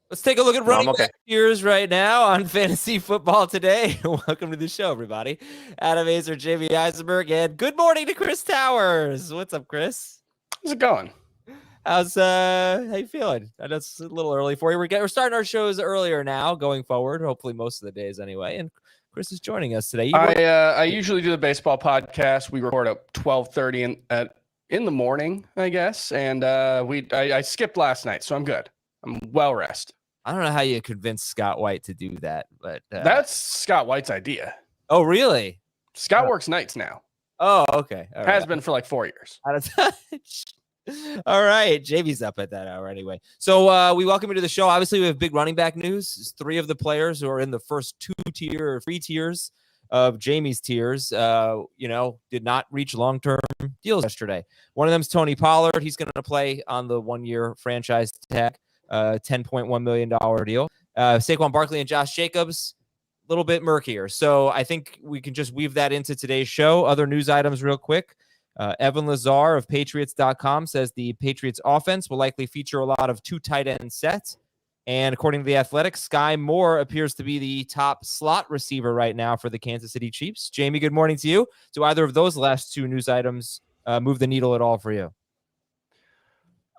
Let's take a look at No, I'm running okay. back tiers right now on Fantasy Football Today. Welcome to the show, everybody. Adam Azer, Jamie Eisenberg, and good morning to Chris Towers. What's up, Chris? How's it going? How you feeling? I know it's a little early for you. We're starting our shows earlier now, going forward. Hopefully, most of the days anyway. And Chris is joining us today. I usually do the baseball podcast. We record at 12:30 in the morning, I guess. And I skipped last night, so I'm good. I'm well rested. I don't know how you convinced Scott White to do that, but that's Scott White's idea. Oh, really? Scott works nights now. Oh, okay. All Has been for like 4 years. Out of touch. All right. Jamie's up at that hour anyway. So we welcome you to the show. Obviously, we have big running back news. 3 of the players who are in the first 3 tiers of Jamie's tiers, did not reach long-term deals yesterday. One of them is Tony Pollard. He's going to play on the 1-year franchise tag, $10.1 million deal. Saquon Barkley and Josh Jacobs, a little bit murkier. So I think we can just weave that into today's show. Other news items real quick. Evan Lazar of Patriots.com says the Patriots offense will likely feature a lot of 2 tight end sets. And according to The Athletic, Sky Moore appears to be the top slot receiver right now for the Kansas City Chiefs. Jamie, good morning to you. Do either of those last 2 news items move the needle at all for you?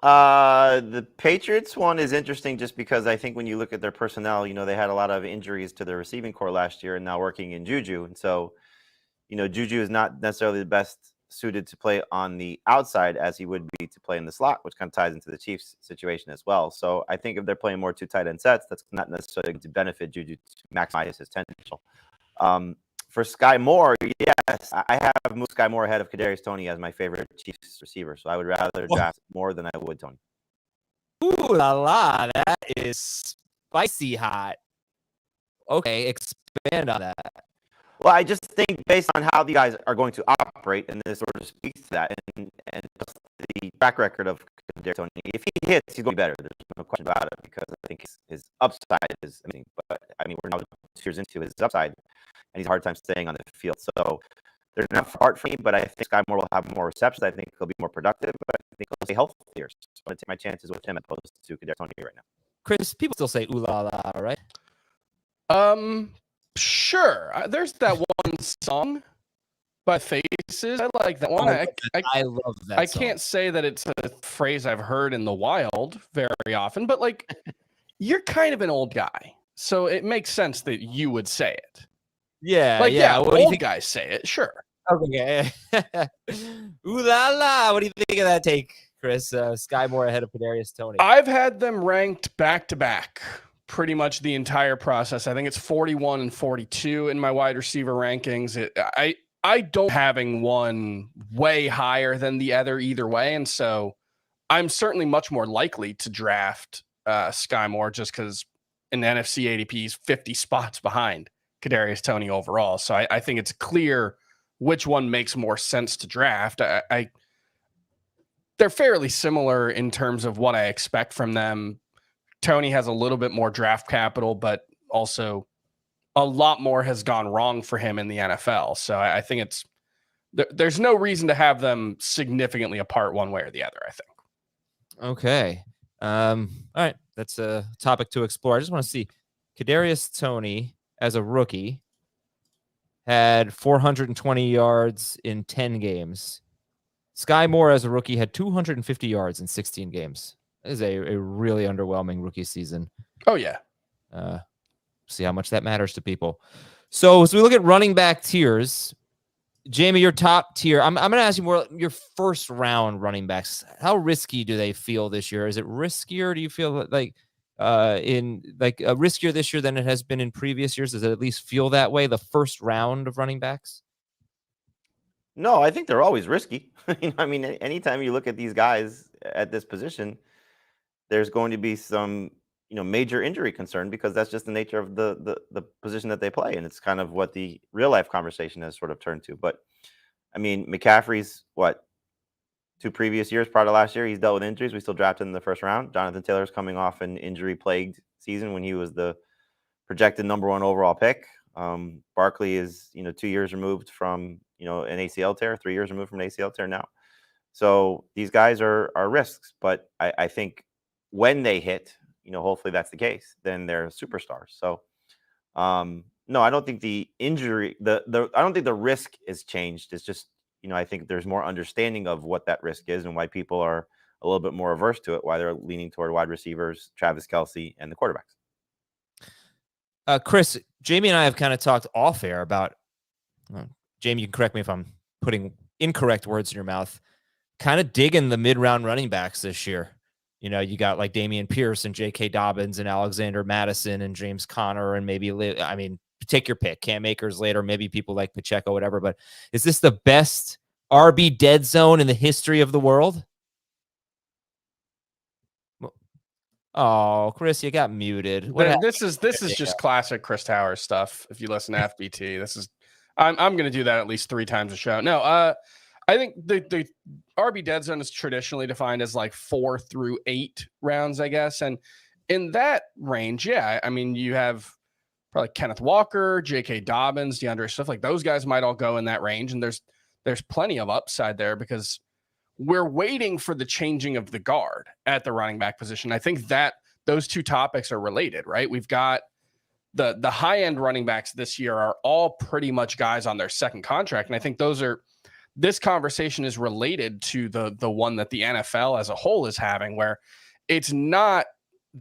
The Patriots one is interesting just because I think when you look at their personnel, they had a lot of injuries to their receiving core last year and now working in Juju. And so, Juju is not necessarily the best suited to play on the outside as he would be to play in the slot, which kind of ties into the Chiefs situation as well. So I think if they're playing more 2 tight end sets, that's not necessarily going to benefit Juju to maximize his potential. For Sky Moore, yes, I have moved Sky Moore ahead of Kadarius Toney as my favorite Chiefs receiver. So I would rather draft Moore than I would Toney. Ooh la la, that is spicy hot. Okay, expand on that. Well, I just think based on how the guys are going to operate, and this sort of speaks to that, and just the track record of Kadarius Toney, if he hits, he's going to be better. There's no question about it because I think his upside is amazing. But I mean, we're now 2 years into his upside, and he's a hard time staying on the field. So there's enough art for me, but I think Sky Moore will have more receptions. I think he'll be more productive, but I think he'll stay healthier. So I'm going to take my chances with him as opposed to Kadarius Toney right now. Chris, people still say ooh la la, right? Sure. There's that one song by Faces. I like that one. I love that. I can't say that it's a phrase I've heard in the wild very often, but like you're kind of an old guy, so it makes sense that you would say it. Yeah, old guys say it. Sure. Okay. Ooh la la. What do you think of that take, Chris? Sky Moore ahead of Kadarius Toney. I've had them ranked back to back pretty much the entire process. I think it's 41 and 42 in my wide receiver rankings. I don't having one way higher than the other either way. And so I'm certainly much more likely to draft Sky Moore just because in the NFC ADP is 50 spots behind Kadarius Toney overall. So I think it's clear which one makes more sense to draft. They're fairly similar in terms of what I expect from them. Toney has a little bit more draft capital, but also a lot more has gone wrong for him in the NFL. So I think there's no reason to have them significantly apart one way or the other, I think. Okay. All right. That's a topic to explore. I just want to see Kadarius Toney as a rookie had 420 yards in 10 games. Sky Moore as a rookie had 250 yards in 16 games. That is a really underwhelming rookie season. Oh, yeah. See how much that matters to people. So as we look at running back tiers, Jamie, your top tier, I'm going to ask you more your first round running backs. How risky do they feel this year? Is it riskier? Do you feel like riskier this year than it has been in previous years? Does it at least feel that way, the first round of running backs? No, I think they're always risky. I mean, anytime you look at these guys at this position, there's going to be some, major injury concern because that's just the nature of the position that they play. And it's kind of what the real life conversation has sort of turned to. But I mean, McCaffrey's 2 previous years prior to last year, he's dealt with injuries. We still drafted him in the first round. Jonathan Taylor's coming off an injury plagued season when he was the projected number 1 overall pick. Barkley is, 2 years removed from, an ACL tear, 3 years removed from an ACL tear now. So these guys are risks, but I think when they hit, hopefully that's the case, then they're superstars. So, no, I don't think the injury, I don't think the risk is changed. It's just, I think there's more understanding of what that risk is and why people are a little bit more averse to it, why they're leaning toward wide receivers, Travis Kelce, and the quarterbacks. Chris, Jamie and I have kind of talked off air about, Jamie, you can correct me if I'm putting incorrect words in your mouth, kind of digging the mid-round running backs this year. You got like Dameon Pierce and J.K. Dobbins and Alexander Madison and James Conner and maybe, take your pick. Cam Akers later, maybe people like Pacheco, whatever. But is this the best RB dead zone in the history of the world? Oh, Chris, you got muted. This is just classic Chris Towers stuff. If you listen to FBT, I'm going to do that at least 3 times a show. No, I think the RB dead zone is traditionally defined as like 4 through 8 rounds, I guess. And in that range, yeah, you have probably Kenneth Walker, J.K. Dobbins, DeAndre Swift, like those guys might all go in that range. And there's plenty of upside there because we're waiting for the changing of the guard at the running back position. I think that those two topics are related, right? We've got the high-end running backs this year are all pretty much guys on their second contract. And I think this conversation is related to the one that the NFL as a whole is having, where it's not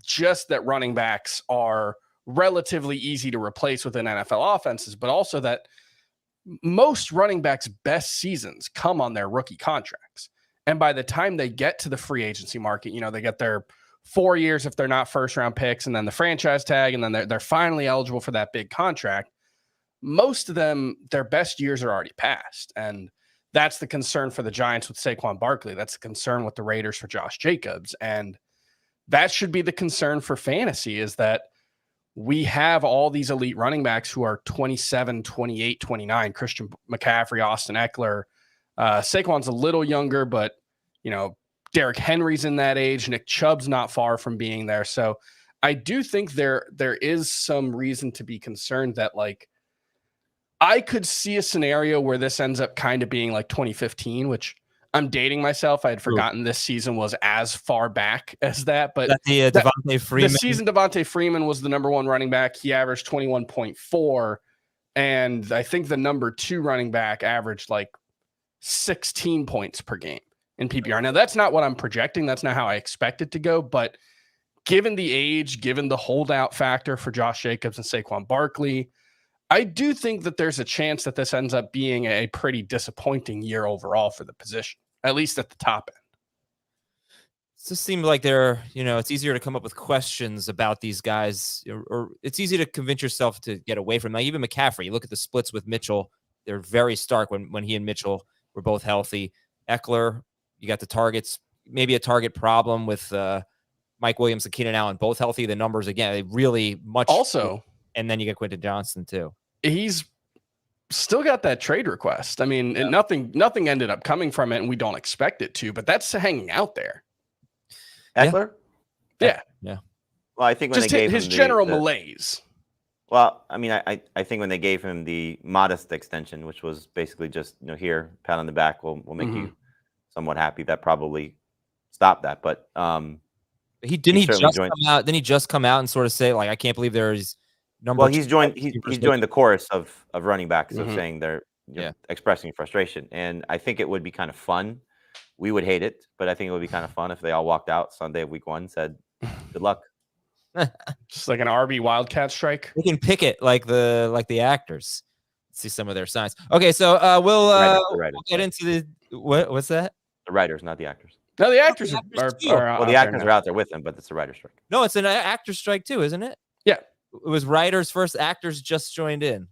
just that running backs are relatively easy to replace within NFL offenses, but also that most running backs' best seasons come on their rookie contracts. And by the time they get to the free agency market, they get their 4 years if they're not first round picks, and then the franchise tag, and then they're finally eligible for that big contract. Most of them, their best years are already past. And that's the concern for the Giants with Saquon Barkley. That's the concern with the Raiders for Josh Jacobs. And that should be the concern for fantasy, is that we have all these elite running backs who are 27, 28, 29, Christian McCaffrey, Austin Eckler. Saquon's a little younger, but, Derrick Henry's in that age. Nick Chubb's not far from being there. So I do think there is some reason to be concerned that, like, I could see a scenario where this ends up kind of being like 2015, which I'm dating myself. I had forgotten this season was as far back as that. But Devontae Freeman. The season Devontae Freeman was the number 1 running back. He averaged 21.4. And I think the number 2 running back averaged like 16 points per game in PPR. Now, that's not what I'm projecting. That's not how I expect it to go. But given the age, given the holdout factor for Josh Jacobs and Saquon Barkley, I do think that there's a chance that this ends up being a pretty disappointing year overall for the position, at least at the top end. It just seems like it's easier to come up with questions about these guys, or it's easy to convince yourself to get away from them. Like even McCaffrey, you look at the splits with Mitchell, they're very stark when he and Mitchell were both healthy. Eckler, you got the targets, maybe a target problem with Mike Williams and Keenan Allen, both healthy. The numbers, again, they really much. Also, and then you get Quentin Johnson too. He's still got that trade request. Nothing ended up coming from it, and we don't expect it to, but that's hanging out there. Eckler? Yeah. Well, I think when just they gave his him general malaise. Well, I think when they gave him the modest extension, which was basically just, here, pat on the back, we'll make you somewhat happy, that probably stopped that. But Didn't he just come out and sort of say, like, I can't believe there's number. Well, he's joined the chorus of running backs of saying they're expressing frustration. And I think it would be kind of fun. We would hate it, but I think it would be kind of fun if they all walked out Sunday of week 1, said, good luck. Just like an RB Wildcat strike. We can pick it like the actors. Let's see some of their signs. Okay, so we'll get into the what's that? The writers, not the actors. No, the actors are well, the actors are out there with them, but it's a writer strike. No, it's an actor strike too, isn't it? Yeah. It was writers first, actors just joined in.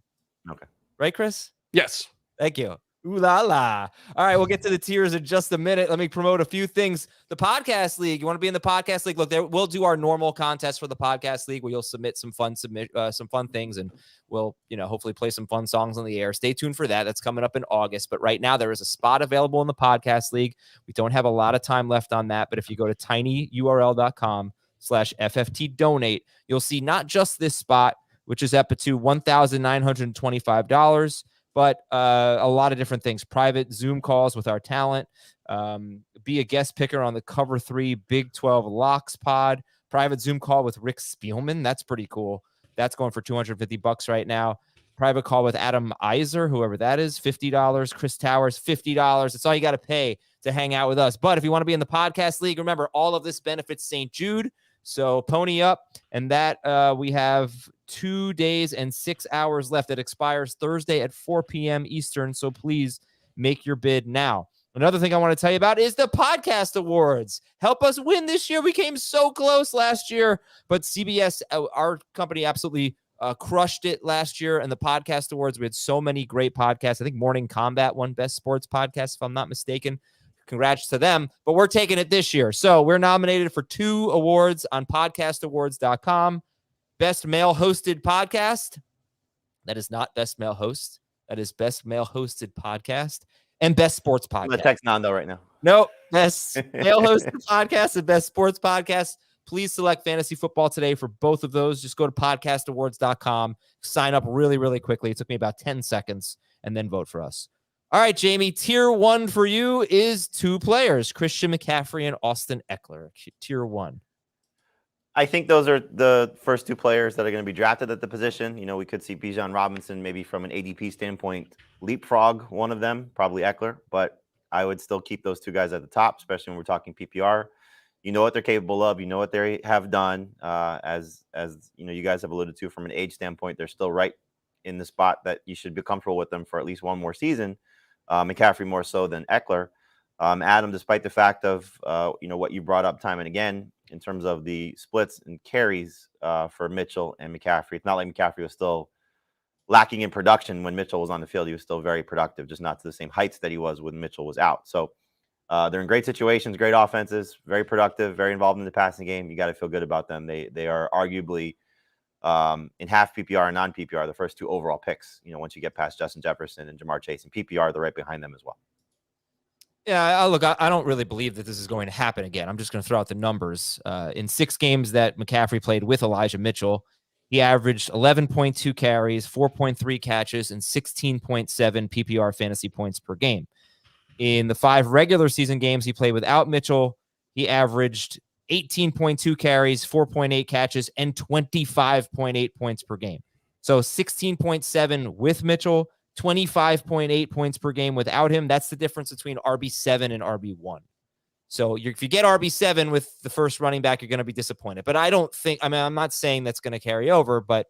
Okay. Right, Chris? Yes. Thank you. Ooh la la. All right, we'll get to the tiers in just a minute. Let me promote a few things. The Podcast League. You want to be in the Podcast League? Look, we'll do our normal contest for the Podcast League where you'll submit some fun things, and we'll, hopefully play some fun songs on the air. Stay tuned for that. That's coming up in August. But right now, there is a spot available in the Podcast League. We don't have a lot of time left on that, but if you go to tinyurl.com/FFT donate, you'll see not just this spot, which is up to $1,925, but a lot of different things. Private Zoom calls with our talent. Be a guest picker on the Cover 3 Big 12 Locks pod. Private Zoom call with Rick Spielman. That's pretty cool. That's going for $250 right now. Private call with Adam Iser, whoever that is, $50. Chris Towers, $50. That's all you got to pay to hang out with us. But if you want to be in the podcast league, remember, all of this benefits St. Jude. So pony up. And that we have 2 days and 6 hours left. It expires Thursday at 4 p.m. Eastern. So please make your bid now. Another thing I want to tell you about is the podcast awards. Help us win this year. We came so close last year, but CBS, our company, absolutely crushed it last year. And the podcast awards, we had so many great podcasts. I think Morning Combat won Best Sports Podcast, if I'm not mistaken. Congrats to them. But we're taking it this year. So we're nominated for 2 awards on podcastawards.com. Best Male Hosted Podcast. That is not Best Male Host. That is Best Male Hosted Podcast. And Best Sports Podcast. I'm going to text Nando right now. No, Best Male Hosted Podcast and Best Sports Podcast. Please select Fantasy Football today for both of those. Just go to podcastawards.com. Sign up really, really quickly. It took me about 10 seconds, and then vote for us. All right, Jamie, tier 1 for you is 2 players, Christian McCaffrey and Austin Eckler. Tier 1. I think those are the first 2 players that are going to be drafted at the position. You know, we could see Bijan Robinson maybe from an ADP standpoint leapfrog one of them, probably Eckler, but I would still keep those 2 guys at the top, especially when we're talking PPR. You know what they're capable of. You know what they have done. As you know, you guys have alluded to from an age standpoint, they're still right in the spot that you should be comfortable with them for at least one more season. McCaffrey more so than Eckler. Adam, despite the fact of you know what you brought up time and again in terms of the splits and carries for Mitchell and McCaffrey, it's not like McCaffrey was still lacking in production when Mitchell was on the field. He was still very productive, just not to the same heights that he was when Mitchell was out. So they're in great situations, great offenses, very productive, very involved in the passing game. You got to feel good about them. They are arguably in half PPR and non-PPR, the first 2 overall picks. You know, once you get past Justin Jefferson and Jamar Chase, and PPR, they're right behind them as well. Yeah, look, I don't really believe that this is going to happen again. I'm just going to throw out the numbers. In 6 games that McCaffrey played with Elijah Mitchell, he averaged 11.2 carries, 4.3 catches, and 16.7 PPR fantasy points per game. In the 5 regular season games he played without Mitchell, he averaged 18.2 carries, 4.8 catches, and 25.8 points per game. So 16.7 with Mitchell, 25.8 points per game without him. That's the difference between RB7 and RB1. So if you get RB7 with the first running back, you're going to be disappointed. But I don't think, I mean, I'm not saying that's going to carry over, but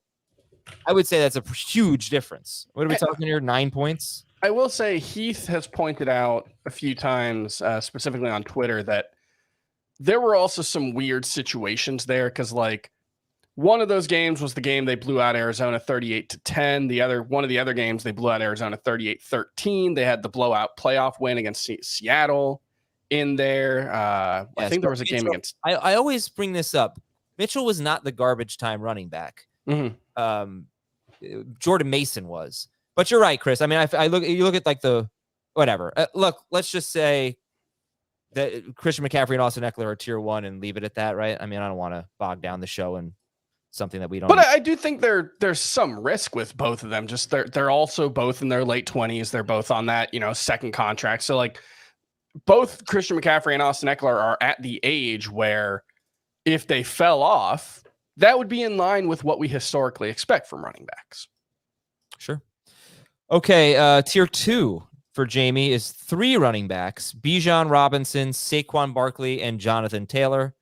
I would say that's a huge difference. What are we talking here? 9 points? I will say Heath has pointed out a few times, specifically on Twitter, that there were also some weird situations there because, like, one of those games was the game they blew out Arizona 38-10. One of the other games they blew out Arizona 38-13. They had the blowout playoff win against Seattle in there. I think there was a game against. I always bring this up. Mitchell was not the garbage time running back. Mm-hmm. Jordan Mason was. But you're right, Chris. I mean, you look at like the whatever. Look, let's just say that Christian McCaffrey and Austin Eckler are tier 1 and leave it at that, right? I mean, I don't want to bog down the show and something that we don't. But I do think there's some risk with both of them. Just they're also both in their late 20s. They're both on that, you know, second contract. So like both Christian McCaffrey and Austin Eckler are at the age where if they fell off, that would be in line with what we historically expect from running backs. Sure. Okay, tier 2 for Jamie is 3 running backs: Bijan Robinson, Saquon Barkley, and Jonathan Taylor.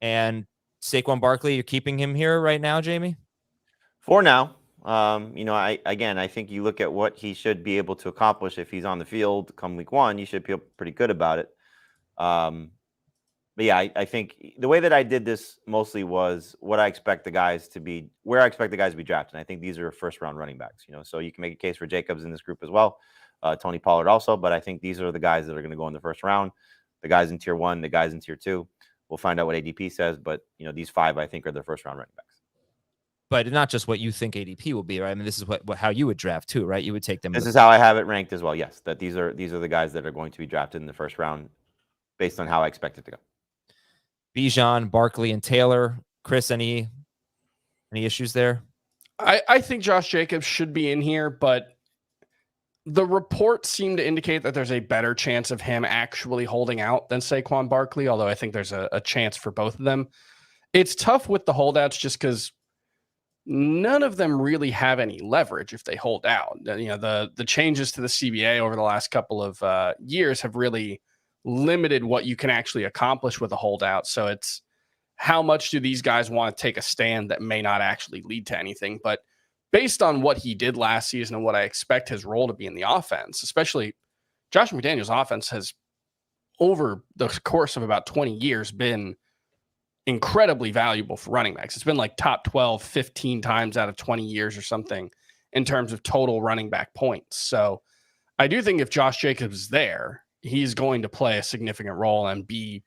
And Saquon Barkley, you're keeping him here right now, Jamie? For now. You know, I think you look at what he should be able to accomplish if he's on the field come week 1, you should feel pretty good about it. But yeah, I think the way that I did this mostly was what I expect the guys to be, where I expect the guys to be drafted. And I think these are 1st-round running backs, you know, so you can make a case for Jacobs in this group as well. Tony Pollard also, but I think these are the guys that are going to go in the 1st round, the guys in tier 1, the guys in tier 2. We'll find out what ADP says, but you know, these 5 I think are the 1st-round running backs. But not just what you think ADP will be, right? I mean, this is what how you would draft too, right? You would take them. This is how I have it ranked as well. Yes, that these are the guys that are going to be drafted in the 1st round based on how I expect it to go. Bijan, Barkley, and Taylor. Chris, any issues there? I think Josh Jacobs should be in here, but the reports seem to indicate that there's a better chance of him actually holding out than Saquon Barkley, although I think there's a chance for both of them. It's tough with the holdouts just because none of them really have any leverage if they hold out. The changes to the CBA over the last couple of years have really limited what you can actually accomplish with a holdout. So it's how much do these guys want to take a stand that may not actually lead to anything. But based on what he did last season and what I expect his role to be in the offense, especially Josh McDaniels' offense has over the course of about 20 years been incredibly valuable for running backs. It's been like top 12, 15 times out of 20 years or something in terms of total running back points. So I do think if Josh Jacobs is there, he's going to play a significant role and be,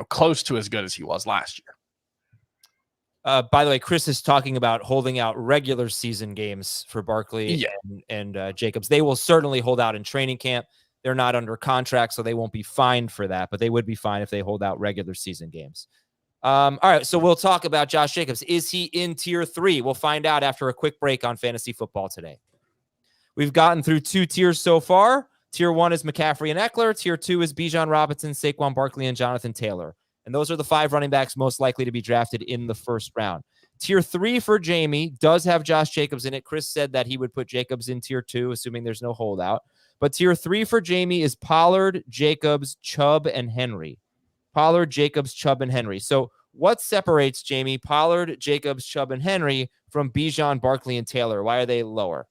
close to as good as he was last year. By the way, Chris is talking about holding out regular season games for Barkley and Jacobs. They will certainly hold out in training camp. They're not under contract, so they won't be fined for that, but they would be fined if they hold out regular season games. All right, so we'll talk about Josh Jacobs. Is he in tier 3? We'll find out after a quick break on Fantasy Football Today. We've gotten through 2 tiers so far. Tier 1 is McCaffrey and Eckler. Tier 2 is Bijan Robinson, Saquon Barkley, and Jonathan Taylor. And those are the 5 running backs most likely to be drafted in the first round. Tier 3 for Jamie does have Josh Jacobs in it. Chris said that he would put Jacobs in tier 2, assuming there's no holdout. But tier 3 for Jamie is Pollard, Jacobs, Chubb, and Henry. Pollard, Jacobs, Chubb, and Henry. So what separates, Jamie, Pollard, Jacobs, Chubb, and Henry from Bijan, Barkley, and Taylor? Why are they lower?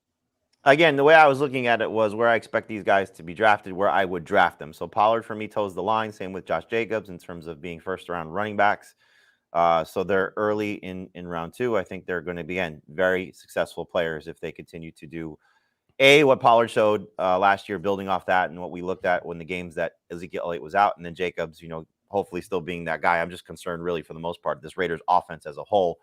Again, the way I was looking at it was where I expect these guys to be drafted, where I would draft them. So Pollard, for me, toes the line. Same with Josh Jacobs in terms of being first-round running backs. So they're early in round 2. I think they're going to be, again, very successful players if they continue to do, what Pollard showed last year, building off that and what we looked at when the games that Ezekiel Elliott was out, and then Jacobs, hopefully still being that guy. I'm just concerned really for the most part, this Raiders offense as a whole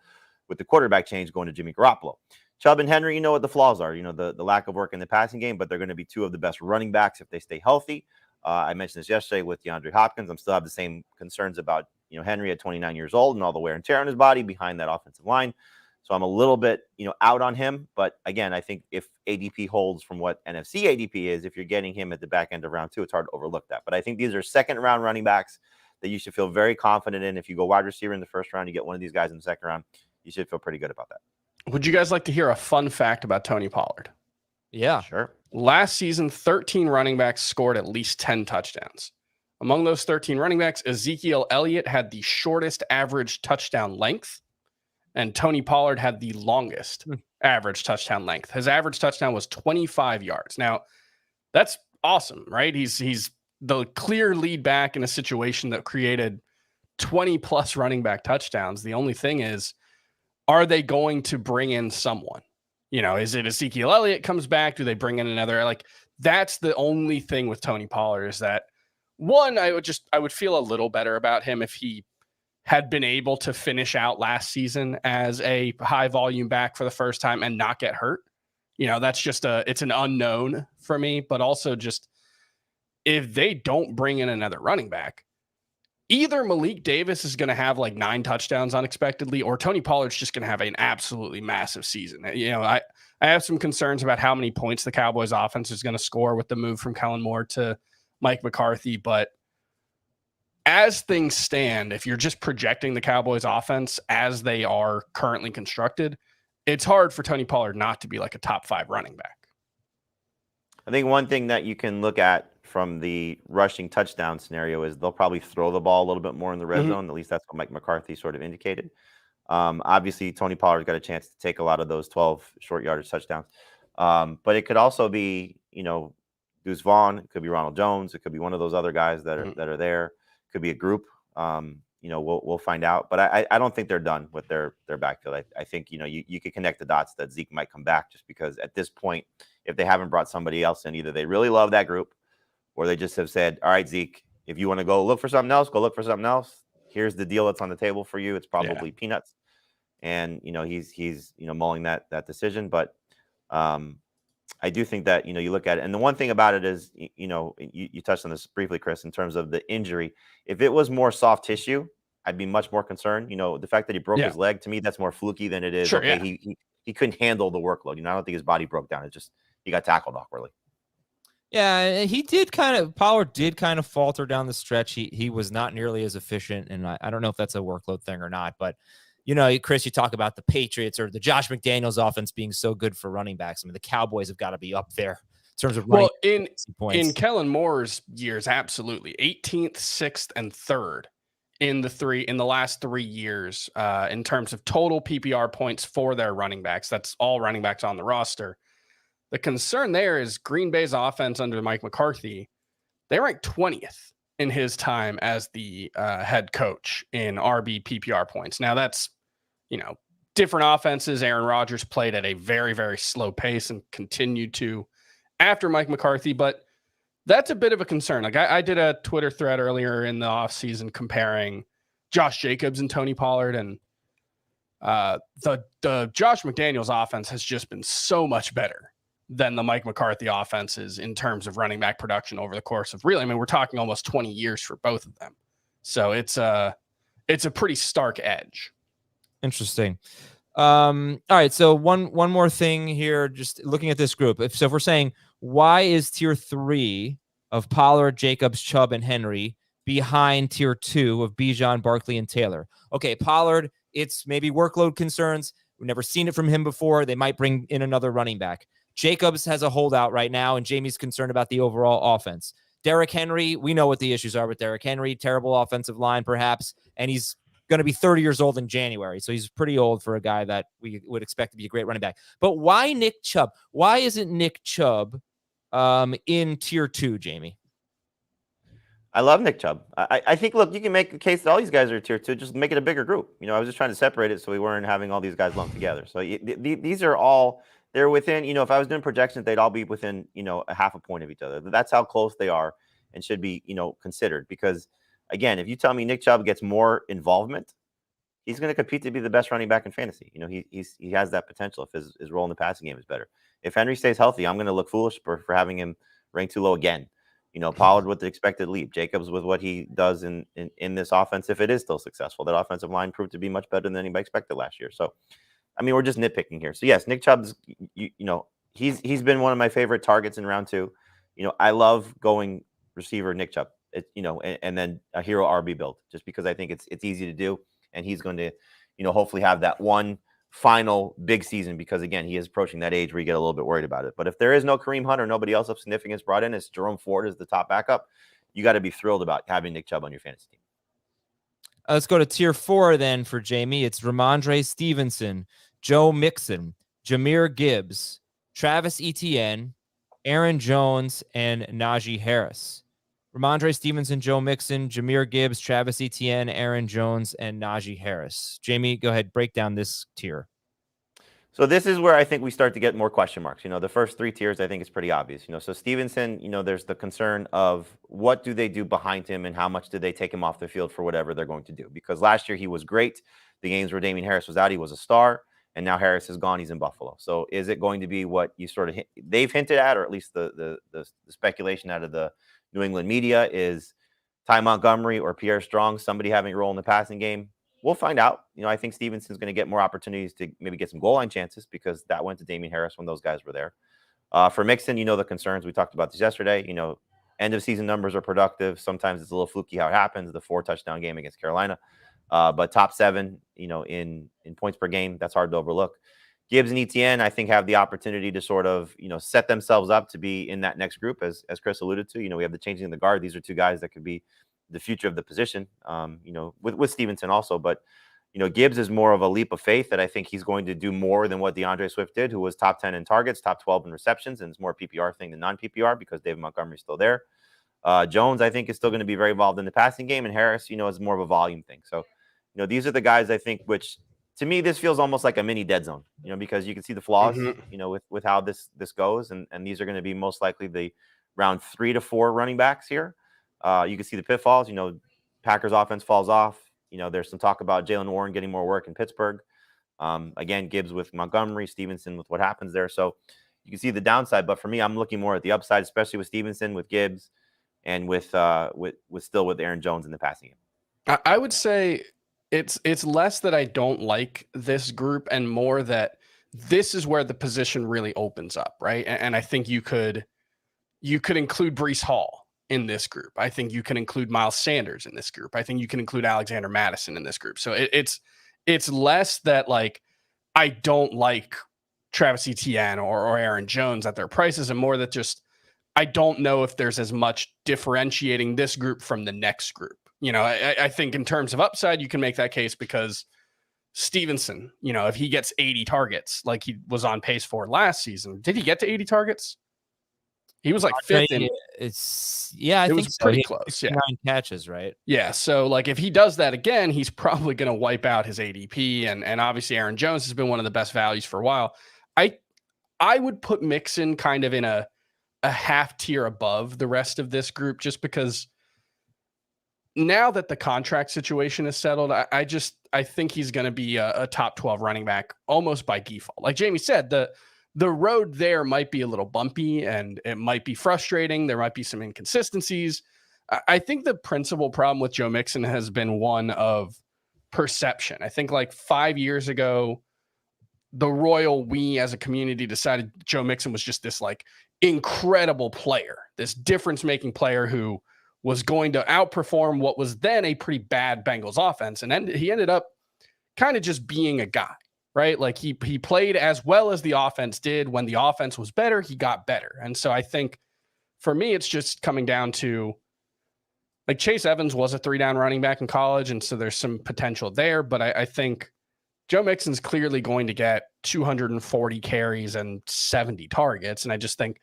with the quarterback change going to Jimmy Garoppolo. Chubb and Henry, you know what the flaws are, the lack of work in the passing game, but they're going to be 2 of the best running backs if they stay healthy. I mentioned this yesterday with DeAndre Hopkins. I'm still have the same concerns about, Henry at 29 years old and all the wear and tear on his body behind that offensive line. So I'm a little bit, out on him. But again, I think if ADP holds from what NFC ADP is, if you're getting him at the back end of round 2, it's hard to overlook that. But I think these are second-round running backs that you should feel very confident in. If you go wide receiver in the first round, you get one of these guys in the second round, you should feel pretty good about that. Would you guys like to hear a fun fact about Tony Pollard? Yeah, sure. Last season, 13 running backs scored at least 10 touchdowns. Among those 13 running backs, Ezekiel Elliott had the shortest average touchdown length, and Tony Pollard had the longest average touchdown length. His average touchdown was 25 yards. Now, that's awesome, right? He's the clear lead back in a situation that created 20-plus running back touchdowns. The only thing is, are they going to bring in someone? Is it Ezekiel Elliott comes back? Do they bring in another? That's the only thing with Tony Pollard is that, one, I would feel a little better about him if he had been able to finish out last season as a high volume back for the first time and not get hurt. That's just it's an unknown for me, but also just if they don't bring in another running back, either Malik Davis is going to have 9 touchdowns unexpectedly, or Tony Pollard's just going to have an absolutely massive season. I have some concerns about how many points the Cowboys offense is going to score with the move from Kellen Moore to Mike McCarthy. But as things stand, if you're just projecting the Cowboys offense as they are currently constructed, it's hard for Tony Pollard not to be a top 5 running back. I think one thing that you can look at from the rushing touchdown scenario is they'll probably throw the ball a little bit more in the red zone. At least that's what Mike McCarthy sort of indicated. Obviously, Tony Pollard's got a chance to take a lot of those 12 short yardage touchdowns. But it could also be, Deuce Vaughn. It could be Ronald Jones. It could be one of those other guys that are there. It could be a group. We'll find out. But I don't think they're done with their backfield. I think, you could connect the dots that Zeke might come back just because at this point, if they haven't brought somebody else in, either they really love that group or they just have said, all right, Zeke, if you want to go look for something else, go look for something else. Here's the deal that's on the table for you. It's probably peanuts. And, he's mulling that decision. But I do think that, you look at it. And the one thing about it is, you touched on this briefly, Chris, in terms of the injury. If it was more soft tissue, I'd be much more concerned. The fact that he broke his leg, to me, that's more fluky than it is. Sure, he couldn't handle the workload. I don't think his body broke down. It's just he got tackled awkwardly. Yeah, Pollard did kind of falter down the stretch. He was not nearly as efficient, and I don't know if that's a workload thing or not, but Chris, you talk about the Patriots or the Josh McDaniels offense being so good for running backs. I mean, the Cowboys have got to be up there in terms of running points. In Kellen Moore's years, absolutely 18th, 6th, and 3rd in the last 3 years in terms of total PPR points for their running backs. That's all running backs on the roster. The concern there is Green Bay's offense under Mike McCarthy. They ranked 20th in his time as the head coach in RB PPR points. Now that's, different offenses. Aaron Rodgers played at a very, very slow pace and continued to after Mike McCarthy, but that's a bit of a concern. Like I did a Twitter thread earlier in the offseason comparing Josh Jacobs and Tony Pollard, and the Josh McDaniels offense has just been so much better than the Mike McCarthy offenses in terms of running back production over the course of we're talking almost 20 years for both of them. So it's a pretty stark edge. Interesting. All right. So one more thing here, just looking at this group. If we're saying, why is tier 3 of Pollard, Jacobs, Chubb, and Henry behind tier 2 of Bijan, Barkley, and Taylor? Okay, Pollard, it's maybe workload concerns. We've never seen it from him before. They might bring in another running back. Jacobs has a holdout right now, and Jamie's concerned about the overall offense. Derrick Henry, we know what the issues are with Derrick Henry. Terrible offensive line, perhaps, and he's going to be 30 years old in January, so he's pretty old for a guy that we would expect to be a great running back. But why Nick Chubb? Why isn't Nick Chubb in tier 2, Jamie? I love Nick Chubb. I think, look, you can make a case that all these guys are tier 2. Just make it a bigger group. I was just trying to separate it so we weren't having all these guys lumped together. So these are all, they're within, if I was doing projections, they'd all be within, a half a point of each other. That's how close they are and should be, considered. Because, again, if you tell me Nick Chubb gets more involvement, he's going to compete to be the best running back in fantasy. He has that potential if his role in the passing game is better. If Henry stays healthy, I'm going to look foolish for having him ranked too low again. Pollard with the expected leap, Jacobs with what he does in this offense, if it is still successful. That offensive line proved to be much better than anybody expected last year. So, we're just nitpicking here. So, yes, Nick Chubb's, he's been one of my favorite targets in round 2. I love going receiver Nick Chubb, and then a hero RB build, just because I think it's easy to do, and he's going to, hopefully have that one final big season, because again, he is approaching that age where you get a little bit worried about it. But if there is no Kareem Hunt or nobody else of significance brought in, it's Jerome Ford as the top backup, you got to be thrilled about having Nick Chubb on your fantasy team. Let's go to tier 4 then for Jamie. It's Ramondre Stevenson, Joe Mixon, Jahmyr Gibbs, Travis Etienne, Aaron Jones, and Najee Harris. Ramondre Stevenson, Joe Mixon, Jahmyr Gibbs, Travis Etienne, Aaron Jones, and Najee Harris. Jamie, go ahead, break down this tier. So this is where I think we start to get more question marks. The first 3 tiers, I think, is pretty obvious. So Stevenson, there's the concern of what do they do behind him and how much do they take him off the field for whatever they're going to do? Because last year he was great. The games where Damien Harris was out, he was a star. And now Harris is gone. He's in Buffalo. So is it going to be what you sort of they've hinted at, or at least the speculation out of the New England media is Ty Montgomery or Pierre Strong, somebody having a role in the passing game? We'll find out. I think Stevenson's going to get more opportunities to maybe get some goal line chances, because that went to Damien Harris when those guys were there. For Mixon, the concerns. We talked about this yesterday. End of season numbers are productive. Sometimes it's a little fluky how it happens. The 4 touchdown game against Carolina. But top 7, in points per game, that's hard to overlook. Gibbs and Etienne, I think, have the opportunity to sort of, set themselves up to be in that next group, as Chris alluded to. We have the changing of the guard. These are 2 guys that could be the future of the position, with Stevenson also. But, Gibbs is more of a leap of faith that I think he's going to do more than what DeAndre Swift did, who was top 10 in targets, top 12 in receptions, and it's more a PPR thing than non-PPR because David Montgomery's still there. Jones, I think, is still going to be very involved in the passing game, and Harris, is more of a volume thing. So, these are the guys I think, which to me, this feels almost like a mini dead zone, because you can see the flaws, with how this goes. And these are going to be most likely the round 3 to 4 running backs here. You can see the pitfalls, Packers offense falls off. There's some talk about Jaylen Warren getting more work in Pittsburgh. Again, Gibbs with Montgomery, Stevenson with what happens there. So you can see the downside, but for me, I'm looking more at the upside, especially with Stevenson, with Gibbs, and with Aaron Jones in the passing game. I would say it's less that I don't like this group and more that this is where the position really opens up, right? And I think you could you could include Breece Hall in this group. I think you can include Miles Sanders in this group. I think you can include Alexander Mattison in this group. So it's less that like I don't like Travis Etienne or Aaron Jones at their prices, and more that just I don't know if there's as much differentiating this group from the next group. You know, I think in terms of upside, you can make that case because Stevenson, you know, if he gets 80 targets like he was on pace for last season, did he get to 80 targets? He was like fifth in. I think was pretty close. Yeah, 9 catches, right? Yeah. So like if he does that again, he's probably going to wipe out his ADP, and obviously Aaron Jones has been one of the best values for a while. I would put Mixon kind of in a half tier above the rest of this group, just because now that the contract situation is settled, I think he's going to be a top 12 running back almost by default. Like Jamie said, the road there might be a little bumpy and it might be frustrating. There might be some inconsistencies. I think the principal problem with Joe Mixon has been one of perception. I think like 5 years ago, we as a community decided Joe Mixon was just this like incredible player, this difference-making player who was going to outperform what was then a pretty bad Bengals offense. And then he ended up kind of just being a guy, right? Like he played as well as the offense did. When the offense was better, he got better. And so I think for me, it's just coming down to like Chase Evans was a 3-down running back in college. And so there's some potential there, but I think Joe Mixon's clearly going to get 240 carries and 70 targets. And I just think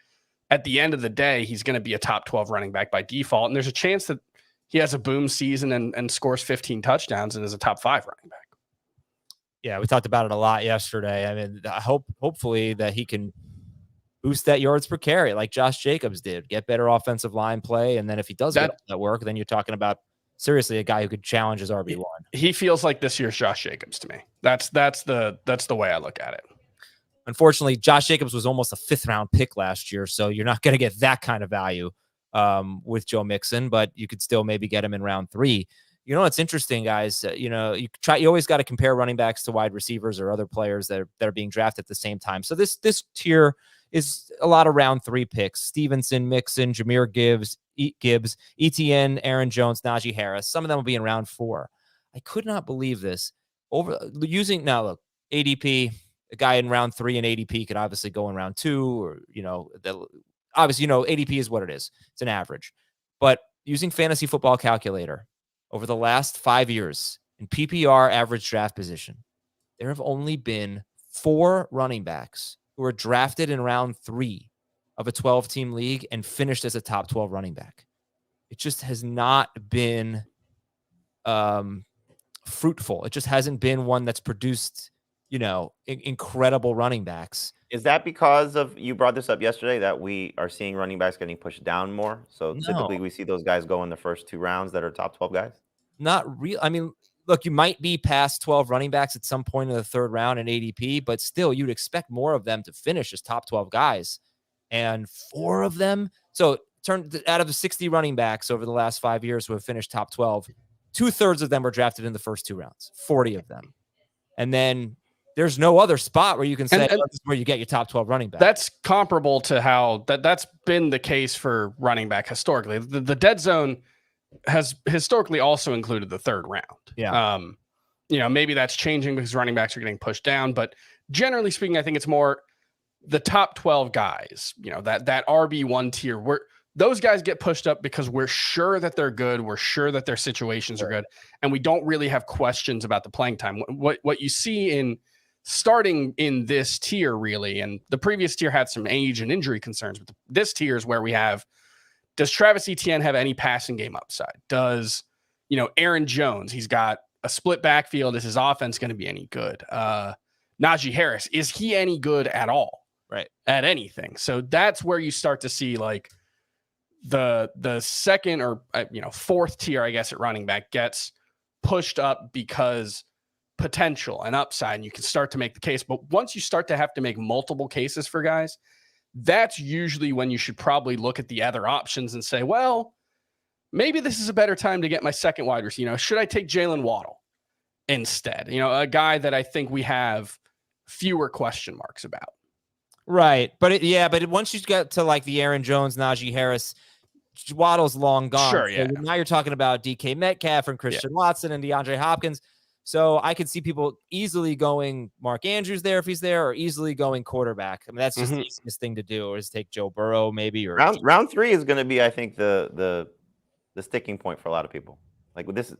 at the end of the day, he's going to be a top 12 running back by default. And there's a chance that he has a boom season and scores 15 touchdowns and is a top 5 running back. Yeah, we talked about it a lot yesterday. I mean, hopefully that he can boost that yards per carry like Josh Jacobs did, get better offensive line play. And then if he does get all that work, then you're talking about seriously a guy who could challenge his RB1. He feels like this year's Josh Jacobs to me. That's the way I look at it. Unfortunately, Josh Jacobs was almost a 5th-round pick last year, so you're not going to get that kind of value with Joe Mixon, but you could still maybe get him in round 3. You know, it's interesting, guys. You always got to compare running backs to wide receivers or other players that are being drafted at the same time. So this tier is a lot of round 3 picks: Stevenson, Mixon, Jahmyr Gibbs, Etienne, Aaron Jones, Najee Harris. Some of them will be in round 4. I could not believe this. Now look, ADP, a guy in round 3 and ADP could obviously go in round 2, or obviously ADP is what it is. It's an average. But using Fantasy Football Calculator over the last 5 years in PPR average draft position, there have only been 4 running backs who were drafted in round 3 of a 12-team league and finished as a top 12 running back. It just has not been fruitful. It just hasn't been one that's produced, incredible running backs. Is that because of, you brought this up yesterday, that we are seeing running backs getting pushed down more? So typically we see those guys go in the first 2 rounds that are top 12 guys? Not real. I mean, look, you might be past 12 running backs at some point in the 3rd round in ADP, but still you'd expect more of them to finish as top 12 guys. And 4 of them, so out of the 60 running backs over the last 5 years who have finished top 12, 2/3 of them were drafted in the first 2 rounds, 40 of them. And then there's no other spot where you can say this is where you get your top 12 running back. That's comparable to how that's been the case for running back historically. The dead zone has historically also included the 3rd round. Yeah. Maybe that's changing because running backs are getting pushed down, but generally speaking, I think it's more the top 12 guys, that RB1 tier, where those guys get pushed up because we're sure that they're good. We're sure that their situations are good. And we don't really have questions about the playing time. What you see in starting in this tier, really, and the previous tier had some age and injury concerns, but this tier is where we have, does Travis Etienne have any passing game upside? Does, Aaron Jones, he's got a split backfield. Is his offense going to be any good? Najee Harris, is he any good at all? Right. At anything. So that's where you start to see like the 2nd or 4th tier, I guess, at running back gets pushed up because potential and upside, and you can start to make the case. But once you start to have to make multiple cases for guys, that's usually when you should probably look at the other options and say, well, maybe this is a better time to get my 2nd wide receiver. Should I take Jalen Waddle instead? A guy that I think we have fewer question marks about. Right. But once you get to like the Aaron Jones, Najee Harris, Waddle's long gone. Sure, So yeah. now you're talking about DK Metcalf and Christian Watson and DeAndre Hopkins. So I could see people easily going Mark Andrews there if he's there, or easily going quarterback. I mean, that's just the easiest thing to do, or is take Joe Burrow maybe. Or round 3 is going to be, I think, the sticking point for a lot of people. Like with this,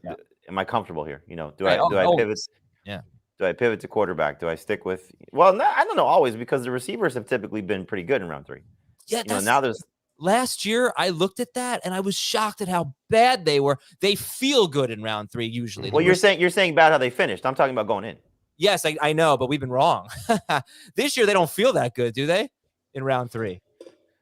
am I comfortable here? You know, do I pivot? Yeah. Do I pivot to quarterback? Do I stick with? Well, no, I don't know always, because the receivers have typically been pretty good in round 3. Yeah. Now there's. Last year, I looked at that and I was shocked at how bad they were. They feel good in round 3 usually. Well, you're saying bad how they finished. I'm talking about going in. Yes, I know, but we've been wrong. This year they don't feel that good, do they? In round 3.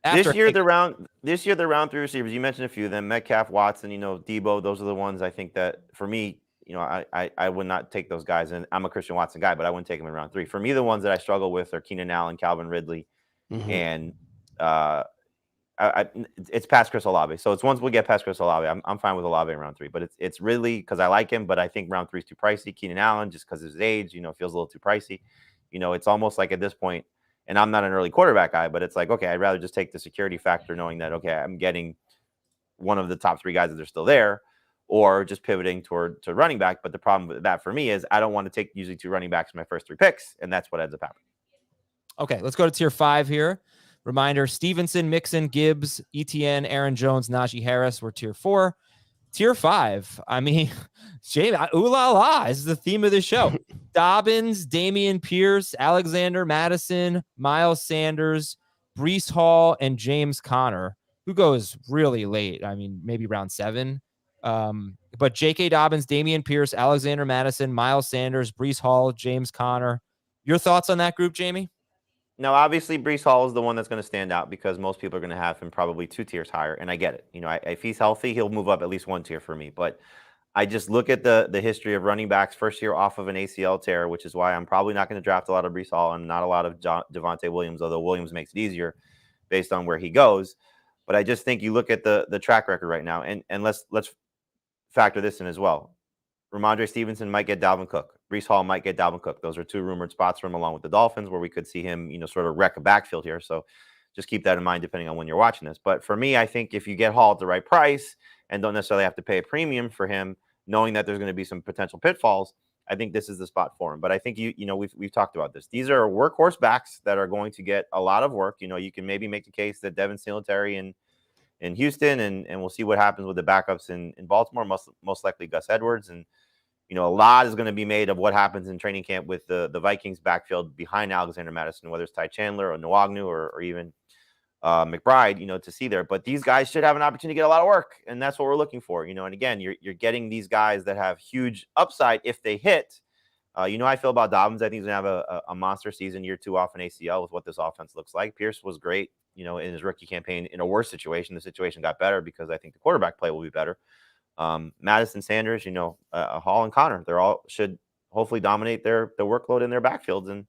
This year the round 3 receivers, you mentioned a few of them: Metcalf, Watson, Debo. Those are the ones I think that for me, I would not take those guys. And I'm a Christian Watson guy, but I wouldn't take them in round 3. For me, the ones that I struggle with are Keenan Allen, Calvin Ridley, and it's past Chris Olave. So it's once we get past Chris Olave, I'm fine with Olave in round 3. But it's really because I like him, but I think round 3 is too pricey. Keenan Allen, just because of his age, feels a little too pricey. It's almost like at this point, and I'm not an early quarterback guy, but it's like, okay, I'd rather just take the security factor, knowing that, okay, I'm getting one of the top 3 guys that are still there, or just pivoting to running back. But the problem with that for me is I don't want to take usually 2 running backs in my first 3 picks, and that's what ends up happening. Okay, let's go to tier 5 here. Reminder: Stevenson, Mixon, Gibbs, ETN, Aaron Jones, Najee Harris were tier 4. Tier 5, I mean, Jamie, ooh la la, this is the theme of the show. Dobbins, Dameon Pierce, Alexander Madison, Miles Sanders, Breece Hall, and James Conner, who goes really late. I mean, maybe round 7. But J.K. Dobbins, Dameon Pierce, Alexander Madison, Miles Sanders, Breece Hall, James Conner. Your thoughts on that group, Jamie? Now, obviously, Breece Hall is the one that's going to stand out because most people are going to have him probably 2 tiers higher, and I get it. If he's healthy, he'll move up at least 1 tier for me. But I just look at the history of running backs first year off of an ACL tear, which is why I'm probably not going to draft a lot of Breece Hall and not a lot of Devontae Williams, although Williams makes it easier based on where he goes. But I just think you look at the track record right now, and let's factor this in as well. Ramondre Stevenson might get Dalvin Cook. Breece Hall might get Dalvin Cook. Those are 2 rumored spots for him, along with the Dolphins, where we could see him, sort of wreck a backfield here. So just keep that in mind depending on when you're watching this. But for me, I think if you get Hall at the right price and don't necessarily have to pay a premium for him, knowing that there's going to be some potential pitfalls, I think this is the spot for him. But I think we've talked about this. These are workhorse backs that are going to get a lot of work. You can maybe make the case that Devin Singletary in Houston, and we'll see what happens with the backups in Baltimore, most likely Gus Edwards. And a lot is going to be made of what happens in training camp with the Vikings backfield behind Alexander Madison, whether it's Ty Chandler or Nwagnu or even McBride, to see there. But these guys should have an opportunity to get a lot of work, and that's what we're looking for. And again, you're getting these guys that have huge upside if they hit. How I feel about Dobbins. I think he's going to have a monster season year 2 off an ACL with what this offense looks like. Pierce was great, in his rookie campaign in a worse situation. The situation got better because I think the quarterback play will be better. Madison, Sanders, Hall and Connor, they're all should hopefully dominate their workload in their backfields. And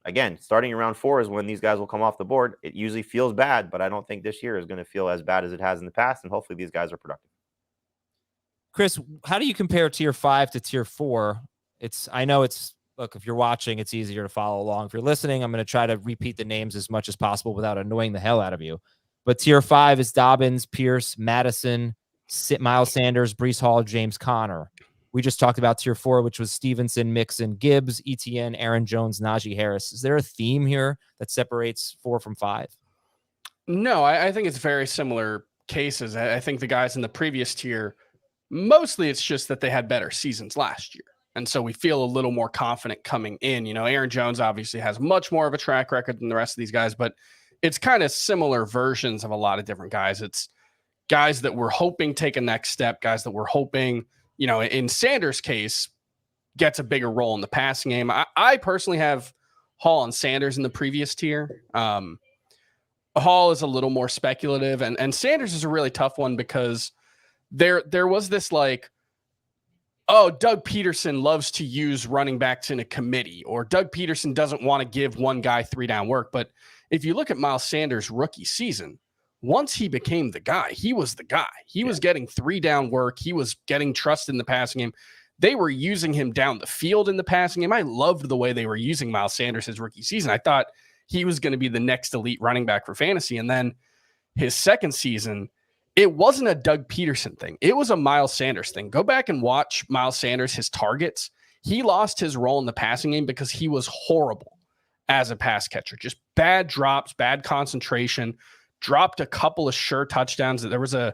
again, starting around 4 is when these guys will come off the board. It usually feels bad, but I don't think this year is going to feel as bad as it has in the past. And hopefully these guys are productive. Chris, how do you compare tier 5 to tier 4? I know look, if you're watching, it's easier to follow along. If you're listening, I'm going to try to repeat the names as much as possible without annoying the hell out of you. But tier 5 is Dobbins, Pierce, Madison, Miles Sanders, Breece Hall, James Conner. We just talked about tier 4, which was Stevenson, Mixon, Gibbs, ETN, Aaron Jones, Najee Harris. Is there a theme here that separates 4 from 5? No, I think it's very similar cases. I think the guys in the previous tier, mostly it's just that they had better seasons last year. And so we feel a little more confident coming in. Aaron Jones obviously has much more of a track record than the rest of these guys, but it's kind of similar versions of a lot of different guys. It's guys that we're hoping take a next step, guys that we're hoping, in Sanders' case, gets a bigger role in the passing game. I personally have Hall and Sanders in the previous tier. Hall is a little more speculative, and Sanders is a really tough one because there was this Doug Peterson loves to use running backs in a committee, or Doug Peterson doesn't want to give one guy 3-down work. But if you look at Miles Sanders' rookie season, once he became the guy, he was the guy. He was getting 3-down work. He was getting trust in the passing game. They were using him down the field in the passing game. I loved the way they were using Miles Sanders his rookie season. I thought he was going to be the next elite running back for fantasy. And then his second season, it wasn't a Doug Peterson thing. It was a Miles Sanders thing. Go back and watch Miles Sanders, his targets. He lost his role in the passing game because he was horrible as a pass catcher. Just bad drops, bad concentration, dropped a couple of sure touchdowns. There was a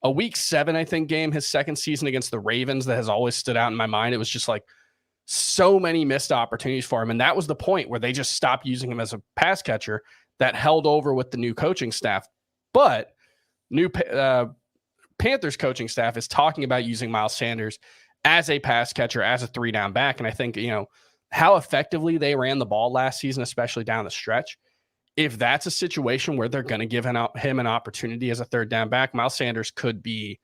week 7, I think, game, his second season against the Ravens, that has always stood out in my mind. It was just like so many missed opportunities for him. And that was the point where they just stopped using him as a pass catcher. That held over with the new coaching staff. But new Panthers coaching staff is talking about using Miles Sanders as a pass catcher, as a 3-down back. And I think, how effectively they ran the ball last season, especially down the stretch. If that's a situation where they're going to give him an opportunity as a 3rd-down back, Miles Sanders could be,